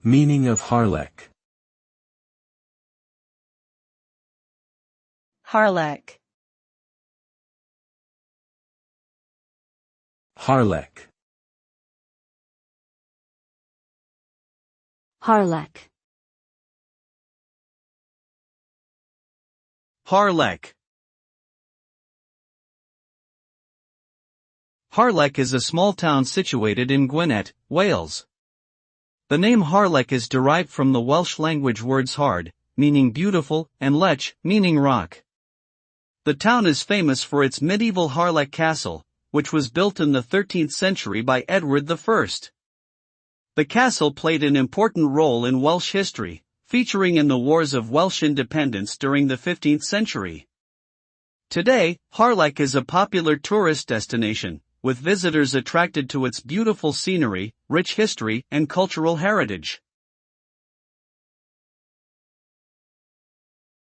Meaning of Harlech. Harlech. Harlech. Harlech. Harlech. Harlech is a small town situated in Gwynedd, Wales. The name Harlech is derived from the Welsh language words hard, meaning beautiful, and lech, meaning rock. The town is famous for its medieval Harlech Castle, which was built in the 13th century by Edward I. The castle played an important role in Welsh history, featuring in the Wars of Welsh independence during the 15th century. Today, Harlech is a popular tourist destination, with visitors attracted to its beautiful scenery, rich history, and cultural heritage.